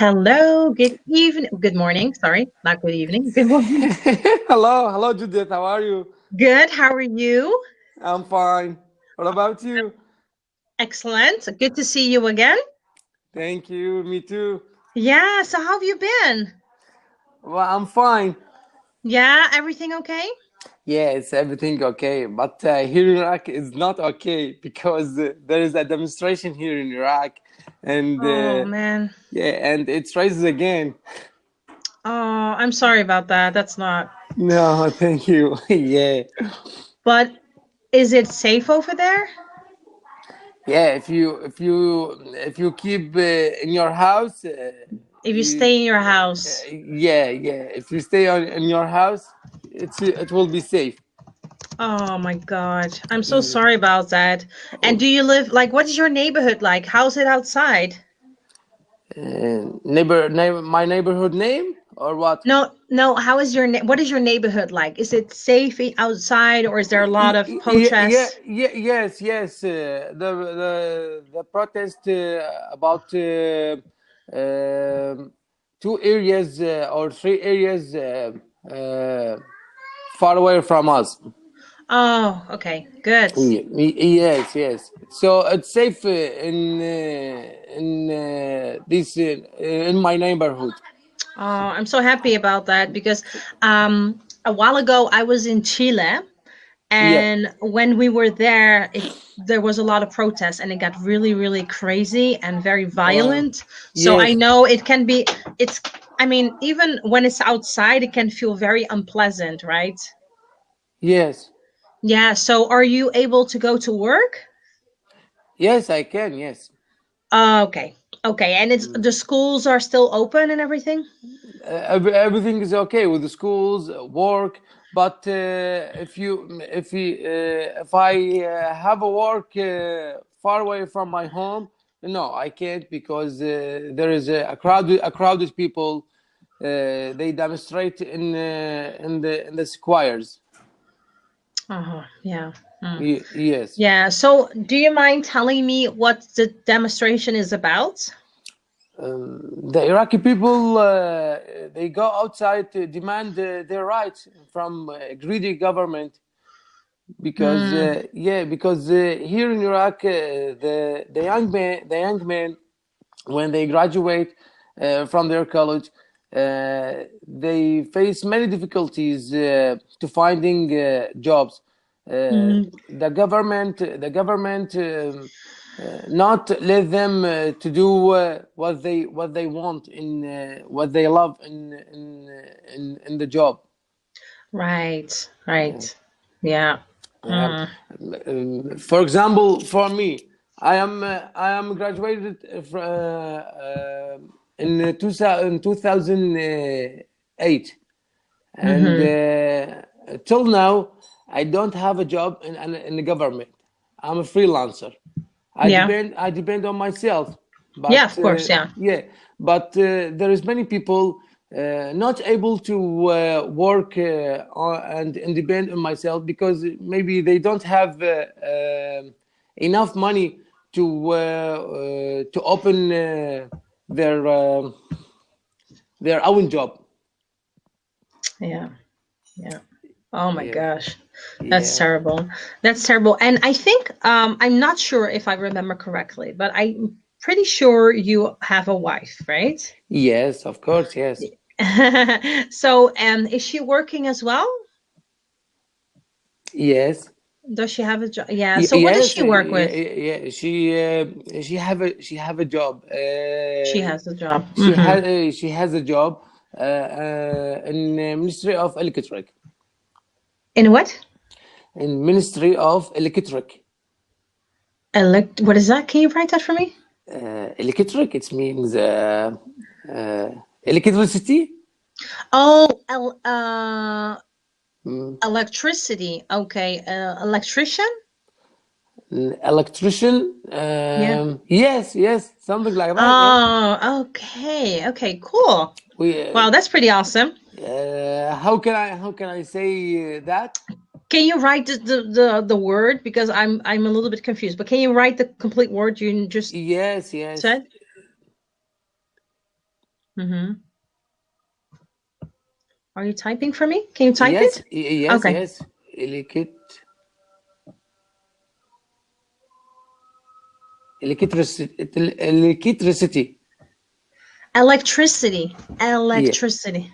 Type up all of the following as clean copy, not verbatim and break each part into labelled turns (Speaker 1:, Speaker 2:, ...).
Speaker 1: Hello, good evening, good morning. Sorry, not good evening. Good morning.
Speaker 2: Hello, Judith. How are you?
Speaker 1: Good. How are you?
Speaker 2: I'm fine. What about you?
Speaker 1: Excellent. Good to see you again.
Speaker 2: Thank you. Me too.
Speaker 1: Yeah. So how have you been?
Speaker 2: Well, I'm fine.
Speaker 1: Yeah, everything okay?
Speaker 2: Yes, everything okay. But here in Iraq is not okay because there is a demonstration here in Iraq, and
Speaker 1: Oh man.
Speaker 2: yeah, and it rises again.
Speaker 1: Oh, I'm sorry about that. That's not.
Speaker 2: No, thank you. Yeah,
Speaker 1: But is it safe over there?
Speaker 2: yeah. If you keep in your house,
Speaker 1: If you
Speaker 2: you
Speaker 1: stay in your house.
Speaker 2: yeah. If you stay in your house, it will be safe.
Speaker 1: Oh my God. I'm so
Speaker 2: Yeah.
Speaker 1: sorry about that. And do you live like what is your neighborhood like? How's it outside?
Speaker 2: My neighborhood name or what?
Speaker 1: No, no. How is what is your neighborhood like? Is it safe outside or is there a lot of protests?
Speaker 2: Yes. The protest about um two areas or three areas far away from us.
Speaker 1: Oh, okay. Good.
Speaker 2: Yes. So it's safe in my neighborhood.
Speaker 1: Oh, I'm so happy about that because a while ago I was in Chile
Speaker 2: Yeah.
Speaker 1: and when we were there there was a lot of protests and it got really really crazy and very
Speaker 2: Uh,
Speaker 1: violent. So I
Speaker 2: yes.
Speaker 1: know it can be it's I mean even when it's outside it can feel very unpleasant, right?
Speaker 2: Yes.
Speaker 1: Yeah, so are you able to go to work?
Speaker 2: Yes, I can. Yes.
Speaker 1: Okay. Okay, and it's the schools are still open and everything?
Speaker 2: Everything is okay with the schools, work. But if I have a work far away from my home, no, I can't because there is a crowded people. They demonstrate in the squares.
Speaker 1: Uh-huh. Yeah. Mm.
Speaker 2: Yes.
Speaker 1: Yeah. So, do you mind telling me what the demonstration is about?
Speaker 2: The Iraqi people they go outside to demand their rights from greedy government because
Speaker 1: Mm.
Speaker 2: here in Iraq the young men when they graduate from their college they face many difficulties to finding jobs.
Speaker 1: Mm.
Speaker 2: The government not let them to do what they want in what they love in the job.
Speaker 1: Right.
Speaker 2: Yeah.
Speaker 1: Right. Yeah.
Speaker 2: Yeah.
Speaker 1: Mm.
Speaker 2: For example, for me, I am graduated in 2008, and
Speaker 1: Mm-hmm.
Speaker 2: till now I don't have a job in the government. I'm a freelancer.
Speaker 1: Yeah.
Speaker 2: I depend on myself,
Speaker 1: Yeah.
Speaker 2: but
Speaker 1: Of course. Yeah.
Speaker 2: yeah, but there is many people not able to work and depend on myself because maybe they don't have enough money to open their uh, their own job.
Speaker 1: Yeah. Yeah. Oh my
Speaker 2: Yeah,
Speaker 1: gosh. That's
Speaker 2: yeah,
Speaker 1: terrible. That's terrible. And I think I'm not sure if I remember correctly, but I'm pretty sure you have a wife, right?
Speaker 2: yes, of course, yes,
Speaker 1: So, is she working as well?
Speaker 2: yes.
Speaker 1: Does she have a job? Yeah. So, what does
Speaker 2: Yes,
Speaker 1: she work with?
Speaker 2: she have a job.
Speaker 1: She has a job.
Speaker 2: She has a job in Ministry of Electric.
Speaker 1: In what?
Speaker 2: In Ministry of Electric.
Speaker 1: What is that? Can you write that for me?
Speaker 2: Electric. It means electricity.
Speaker 1: Oh,
Speaker 2: Mm,
Speaker 1: electricity. Okay. Electrician?
Speaker 2: Electrician.
Speaker 1: Yeah.
Speaker 2: Yes, something like that. Yeah.
Speaker 1: Oh, okay. Okay, cool.
Speaker 2: We.
Speaker 1: Wow, that's pretty awesome.
Speaker 2: How can I say that?
Speaker 1: Can you write the word because I'm a little bit confused, but can you write the complete word you just
Speaker 2: Yes.
Speaker 1: said? Mm-hmm. Are you typing for me? Can you type
Speaker 2: Yes,
Speaker 1: it?
Speaker 2: yes,
Speaker 1: Okay.
Speaker 2: yes. Electricity.
Speaker 1: Electricity.
Speaker 2: Yeah.
Speaker 1: Electricity.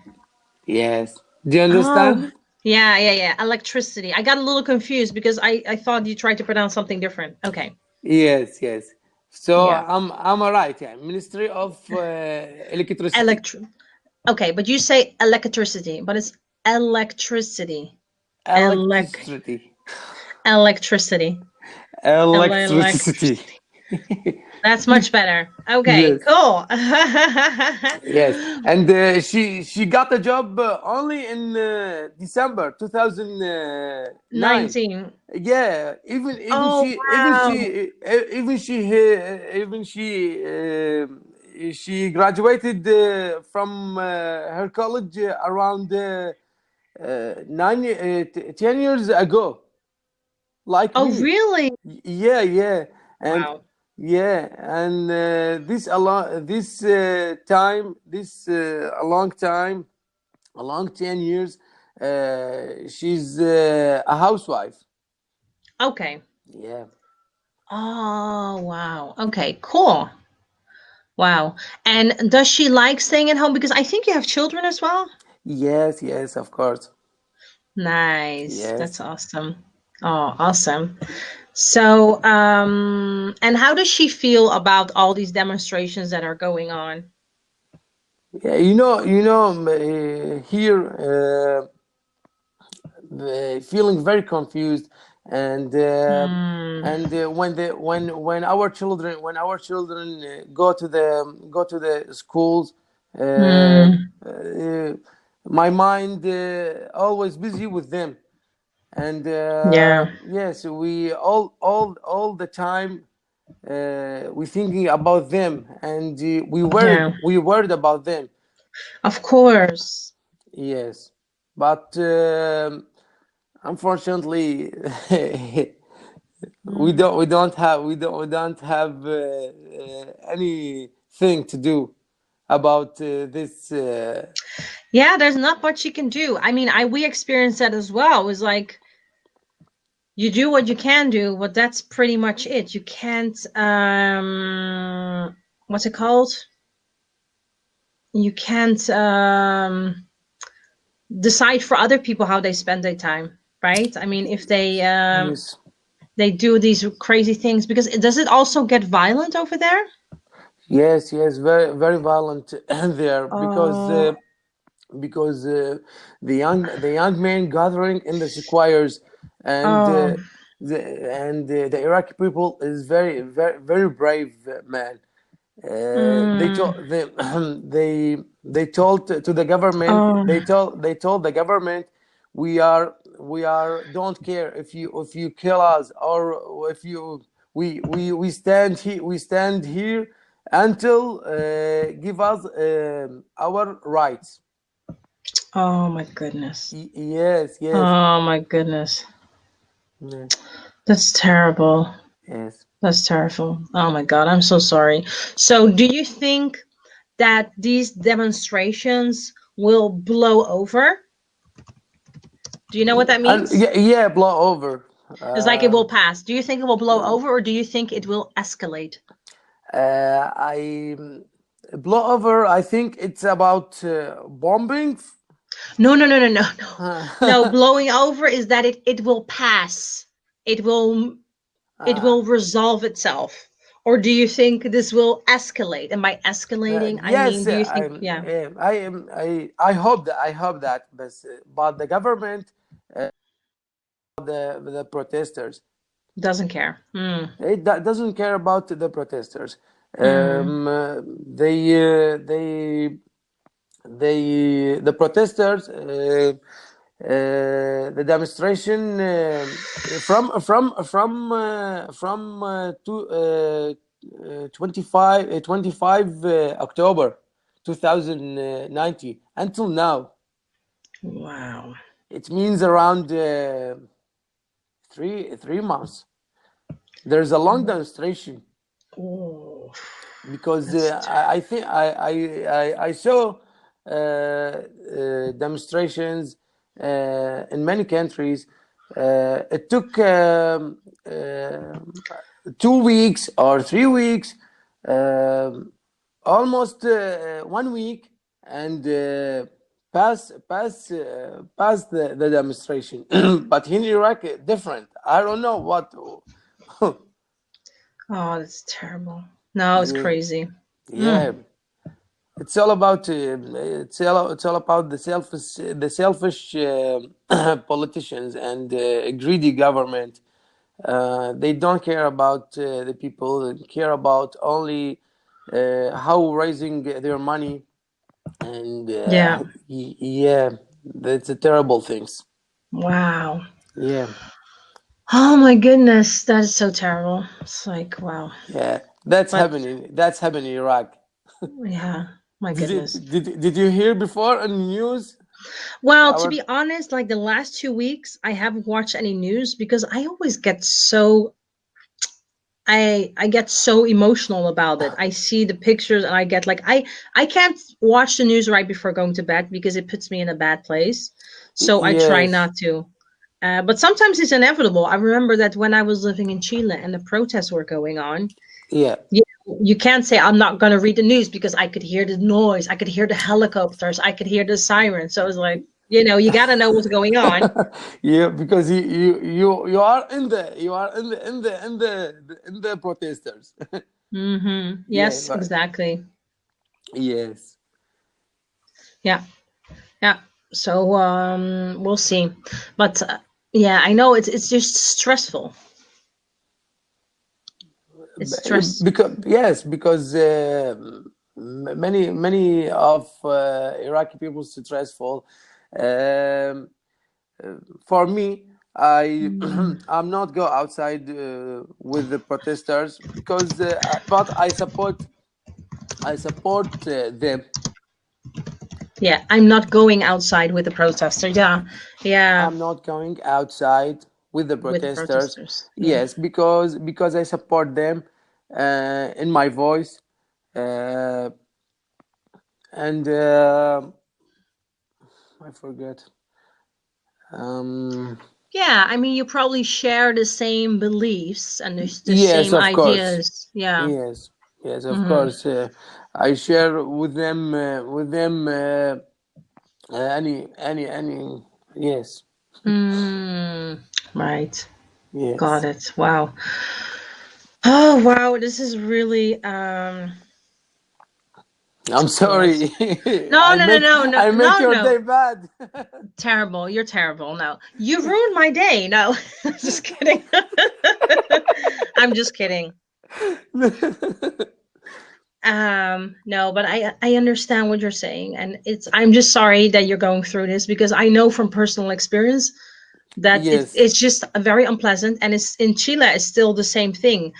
Speaker 2: Yes. Do you
Speaker 1: Oh,
Speaker 2: understand?
Speaker 1: yeah. Electricity. I got a little confused because I thought you tried to pronounce something different. Okay.
Speaker 2: Yes, yes. So
Speaker 1: Yeah.
Speaker 2: I'm alright. Yeah. Ministry of Electricity.
Speaker 1: Okay, but you say electricity, but it's electricity.
Speaker 2: Electricity.
Speaker 1: Electricity.
Speaker 2: Electricity.
Speaker 1: Electricity. That's much better. Okay,
Speaker 2: Yes.
Speaker 1: cool.
Speaker 2: Yes, and she got a job only in December 2009.
Speaker 1: 19.
Speaker 2: Yeah,
Speaker 1: Oh, wow.
Speaker 2: she graduated from her college around 10 years ago, like
Speaker 1: Oh,
Speaker 2: me.
Speaker 1: really?
Speaker 2: Yeah, and
Speaker 1: Wow.
Speaker 2: yeah, and a long time, a long 10 years. She's a housewife.
Speaker 1: Okay.
Speaker 2: Yeah.
Speaker 1: Oh, wow. Okay, cool. Wow. And does she like staying at home? Because I think you have children as well.
Speaker 2: Yes, yes, of course.
Speaker 1: Nice. That's
Speaker 2: Yes.
Speaker 1: awesome. Oh, awesome. So, and how does she feel about all these demonstrations that are going on?
Speaker 2: Yeah, here feeling very confused, and
Speaker 1: Hmm.
Speaker 2: when our children go to the schools,
Speaker 1: Hmm.
Speaker 2: my mind always busy with them, and
Speaker 1: Yeah.
Speaker 2: yes, we all the time we thinking about them, and
Speaker 1: Yeah.
Speaker 2: we worried about them.
Speaker 1: Of course.
Speaker 2: Yes, but unfortunately,
Speaker 1: Hmm.
Speaker 2: we don't have anything to do about this.
Speaker 1: Yeah, there's not much you can do. I mean, we experienced that as well. It was like you do what you can do, but that's pretty much it. You can't what's it called? You can't decide for other people how they spend their time, right? I mean, if
Speaker 2: Yes,
Speaker 1: they do these crazy things, because does it also get violent over there?
Speaker 2: yes, very violent there,
Speaker 1: Oh,
Speaker 2: because the young men gathering in the squares, and
Speaker 1: oh,
Speaker 2: the Iraqi people is very brave man. They
Speaker 1: mm,
Speaker 2: told they they told to the government.
Speaker 1: oh,
Speaker 2: They told the government, we are don't care if you kill us, or if you we stand here until give us our rights.
Speaker 1: oh my goodness.
Speaker 2: Yes, yes,
Speaker 1: Oh my goodness.
Speaker 2: yeah,
Speaker 1: That's terrible.
Speaker 2: yes.
Speaker 1: That's terrible. Oh my God, I'm so sorry. So, do you think that these demonstrations will blow over? Do you know what that
Speaker 2: And
Speaker 1: means?
Speaker 2: yeah, blow over.
Speaker 1: It's like it will
Speaker 2: Um,
Speaker 1: pass. Do you think it will blow over, or do you think it will escalate?
Speaker 2: I blow over. I think it's about bombing.
Speaker 1: No. No, blowing over is that it will pass. It will it
Speaker 2: Uh,
Speaker 1: will resolve itself. Or do you think this will escalate? And by escalating, I mean,
Speaker 2: yes,
Speaker 1: do you think, yeah,
Speaker 2: I hope that, but the government, the protesters,
Speaker 1: doesn't care? Hmm.
Speaker 2: it doesn't care about the protesters.
Speaker 1: Hmm.
Speaker 2: The protesters, the demonstration to 25 October 2019 until now.
Speaker 1: Wow.
Speaker 2: It means around 3 months. There's a long demonstration.
Speaker 1: Oh.
Speaker 2: because I think I saw demonstrations in many countries. It took 2 weeks or 3 weeks, almost 1 week, and pass the demonstration. But in Iraq, different. I don't know what.
Speaker 1: Oh, that's terrible. No, it's
Speaker 2: Yeah.
Speaker 1: crazy.
Speaker 2: Yeah, it's all about it's all about the selfish politicians and greedy government. They don't care about the people. They care about only how raising their money, and
Speaker 1: Yeah.
Speaker 2: yeah, that's a terrible things.
Speaker 1: Wow.
Speaker 2: Yeah,
Speaker 1: Oh my goodness, that is so terrible. It's like, wow.
Speaker 2: yeah, that's
Speaker 1: But
Speaker 2: happening. That's happening in Iraq.
Speaker 1: yeah, my
Speaker 2: Did
Speaker 1: goodness.
Speaker 2: did you hear before on the news?
Speaker 1: Well, to
Speaker 2: Our
Speaker 1: be honest, like the last 2 weeks, I haven't watched any news because I always get so I get so emotional about it. I see the pictures and I get like I can't watch the news right before going to bed because it puts me in a bad place. So I try
Speaker 2: yes,
Speaker 1: not to. But sometimes it's inevitable. I remember that when I was living in Chile and the protests were going on,
Speaker 2: yeah.
Speaker 1: you can't say I'm not going to read the news because I could hear the noise, I could hear the helicopters, I could hear the sirens. So it's like, you got to know what's going on.
Speaker 2: Yeah, because you are in the protesters.
Speaker 1: Mm-hmm.
Speaker 2: Yeah,
Speaker 1: Yes,
Speaker 2: right.
Speaker 1: exactly.
Speaker 2: Yes.
Speaker 1: Yeah. Yeah. So we'll see. But yeah, I know it's just stressful. It's stress.
Speaker 2: Because many of Iraqi people stressful. Um, for me, I'm not go outside with the protesters because but I support them.
Speaker 1: Yeah, I'm not going outside with the protester. Yeah. Yeah,
Speaker 2: I'm not going outside with the
Speaker 1: with the
Speaker 2: protesters.
Speaker 1: protesters. Yeah.
Speaker 2: Yes, because I support them in my voice, uh, and I forget.
Speaker 1: Yeah, I mean, you probably share the same beliefs and the
Speaker 2: Yes,
Speaker 1: same
Speaker 2: of course.
Speaker 1: ideas. Yeah.
Speaker 2: Yes, yes, of
Speaker 1: Hmm.
Speaker 2: course. I share with them any. Yes,
Speaker 1: Mm, right. Got
Speaker 2: yes.
Speaker 1: it. Wow. Oh, wow. This is really
Speaker 2: I'm
Speaker 1: yes.
Speaker 2: sorry.
Speaker 1: No, no, no, no, no,
Speaker 2: I make
Speaker 1: no,
Speaker 2: your
Speaker 1: no.
Speaker 2: day bad.
Speaker 1: Terrible. You're terrible. No. You ruined my day. No. Just kidding. I'm just kidding. No, but I understand what you're saying, and I'm just sorry that you're going through this because I know from personal experience that
Speaker 2: Yes,
Speaker 1: it's just very unpleasant, and it's in Chile it's still the same thing.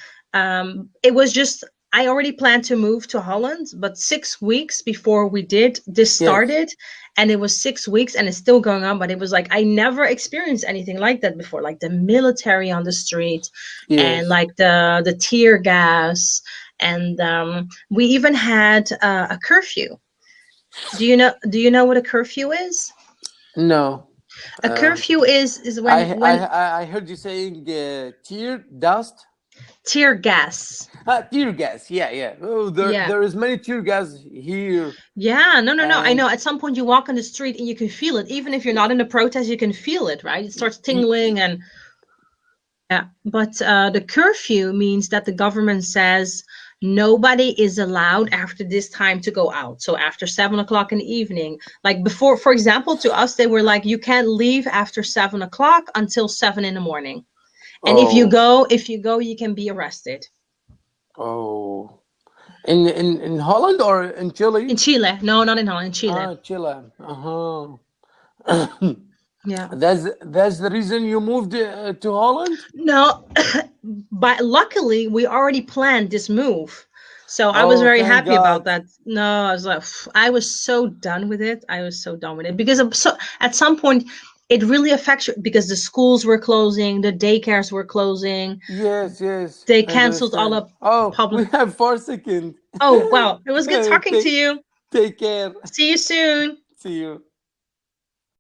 Speaker 1: It was just I already planned to move to Holland, but 6 weeks before we did this
Speaker 2: yes,
Speaker 1: started, and it was 6 weeks and it's still going on, but it was like I never experienced anything like that before, like the military on the street and
Speaker 2: yes.
Speaker 1: like the tear gas, and we even had a curfew. Do you know what a curfew is?
Speaker 2: No.
Speaker 1: A
Speaker 2: Um,
Speaker 1: curfew is when
Speaker 2: I heard you saying tear dust.
Speaker 1: tear gas.
Speaker 2: Tear gas. Yeah, yeah. Oh,
Speaker 1: Yeah.
Speaker 2: there is many tear gas here,
Speaker 1: Yeah, no, no, no. I
Speaker 2: and
Speaker 1: know at some point you walk on the street and you can feel it. Even if you're not in a protest, you can feel it, right? It starts
Speaker 2: y-
Speaker 1: tingling and yeah. But the curfew means that the government says nobody is allowed after this time to go out. So after 7 o'clock in the evening, like before, for example, to us, they were like, you can't leave after 7 o'clock until 7 in the morning. And
Speaker 2: oh,
Speaker 1: if you go, you can be arrested.
Speaker 2: oh. In Holland or in Chile?
Speaker 1: In Chile. No, not in Holland, in Chile.
Speaker 2: Chile. Uh-huh.
Speaker 1: Yeah.
Speaker 2: That's the reason you moved to Holland?
Speaker 1: No, but luckily we already planned this move. So I was
Speaker 2: Oh,
Speaker 1: very
Speaker 2: thank
Speaker 1: happy about
Speaker 2: God.
Speaker 1: that. No, I was like, I was so done with it. I was so done with it because at some point it really affects you because the schools were closing, the daycares were closing.
Speaker 2: Yes, yes.
Speaker 1: They
Speaker 2: I
Speaker 1: canceled all
Speaker 2: understand.
Speaker 1: the
Speaker 2: Oh,
Speaker 1: public.
Speaker 2: we have 4 seconds.
Speaker 1: Oh, wow. It was good talking to
Speaker 2: Take,
Speaker 1: you.
Speaker 2: take care.
Speaker 1: See you soon.
Speaker 2: See you.